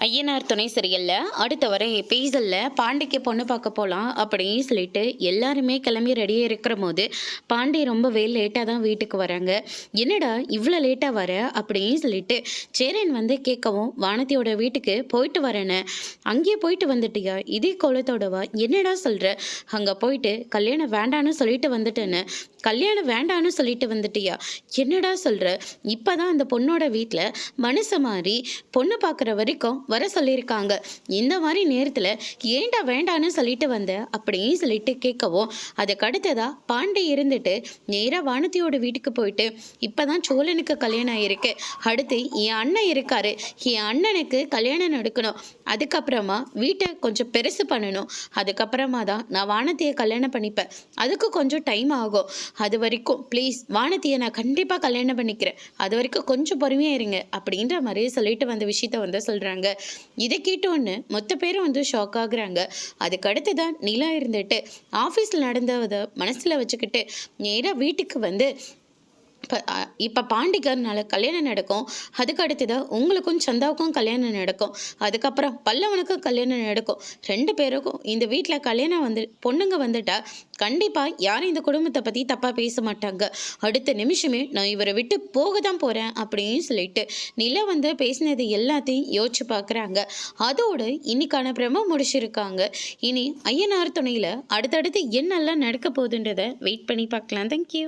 ஐயனார் துணை சீரியல்ல அடுத்த வர எபிசோட்ல பாண்டிக்கு பொண்ணு பார்க்க போகலாம் அப்படின்னு சொல்லிட்டு எல்லாருமே கிளம்பி ரெடியாக இருக்கிற போது பாண்டி ரொம்பவே லேட்டாக தான் வீட்டுக்கு வராங்க. என்னடா இவ்வளோ லேட்டாக வர அப்படின்னு சொல்லிட்டு சேரன் வந்து கேட்கவும், வானதியோட வீட்டுக்கு போயிட்டு வரேன்னு. அங்கேயே போயிட்டு வந்துட்டியா? இதே கோலத்தோடவா? என்னடா சொல்கிற? அங்கே போயிட்டு கல்யாணம் வேண்டான்னு சொல்லிட்டு வந்துட்டேன்னு. கல்யாணம் வேண்டான்னு சொல்லிட்டு வந்துட்டியா? என்னடா சொல்கிற? இப்போ தான் அந்த பொண்ணோட வீட்டில் மனசை மாறி பொண்ணு பார்க்குற வரைக்கும் வர சொல்லியிருக்காங்க. இந்த மாதிரி நேரத்தில் ஏண்டா வேண்டான்னு சொல்லிட்டு வந்த அப்படின்னு சொல்லிட்டு கேட்கவும், அதுக்கு அடுத்ததா பாண்டி இருந்துட்டு நேராக வானதியோட வீட்டுக்கு போயிட்டு, இப்போதான் சோழனுக்கு கல்யாணம் ஆயிருக்கு, அடுத்து என் அண்ணன் இருக்காரு, என் அண்ணனுக்கு கல்யாணம் நடக்கணும், அதுக்கப்புறமா வீட்டை கொஞ்சம் பெருசு பண்ணணும், அதுக்கப்புறமா தான் நான் வானதியை கல்யாணம் பண்ணிப்பேன், அதுக்கு கொஞ்சம் டைம் ஆகும், அது வரைக்கும் ப்ளீஸ் வானதியை நான் கண்டிப்பாக கல்யாணம் பண்ணிக்கிறேன், அது வரைக்கும் கொஞ்சம் பொறுமையாக இருங்க அப்படின்ற மாதிரி சொல்லிட்டு வந்த விஷயத்த வந்து சொல்கிறாங்க. இதை கேட்டோன்னு மொத்த பேரும் வந்து ஷாக் ஆகுறாங்க. அதுக்கு அடுத்து தான் நிலா இருந்துட்டு ஆஃபீஸில் நடந்ததை மனசில் வச்சுக்கிட்டு நேராக வீட்டுக்கு வந்து இப்போ பாண்டிகர்னால கல்யாணம் நடக்கும், அதுக்கு அடுத்ததான் உங்களுக்கும் சந்தாவுக்கும் கல்யாணம் நடக்கும், அதுக்கப்புறம் பல்லவனுக்கும் கல்யாணம் நடக்கும். 2 பேருக்கும் இந்த வீட்டில் கல்யாணம் வந்து பொண்ணுங்க வந்துட்டா கண்டிப்பாக யாரும் இந்த குடும்பத்தை பற்றி தப்பாக பேச மாட்டாங்க. அடுத்த நிமிஷமே நான் இவரை விட்டு போக தான் போகிறேன் அப்படின்னு சொல்லிட்டு நிலா வந்து பேசினது எல்லாத்தையும் யோசிச்சு பார்க்குறாங்க. அதோடு இன்னைக்கான பிரமோ முடிச்சிருக்காங்க. இனி ஐயனார் துணையில் அடுத்தடுத்து என்னெல்லாம் நடக்க போகுதுன்றதை வெயிட் பண்ணி பார்க்கலாம். தேங்க்யூ.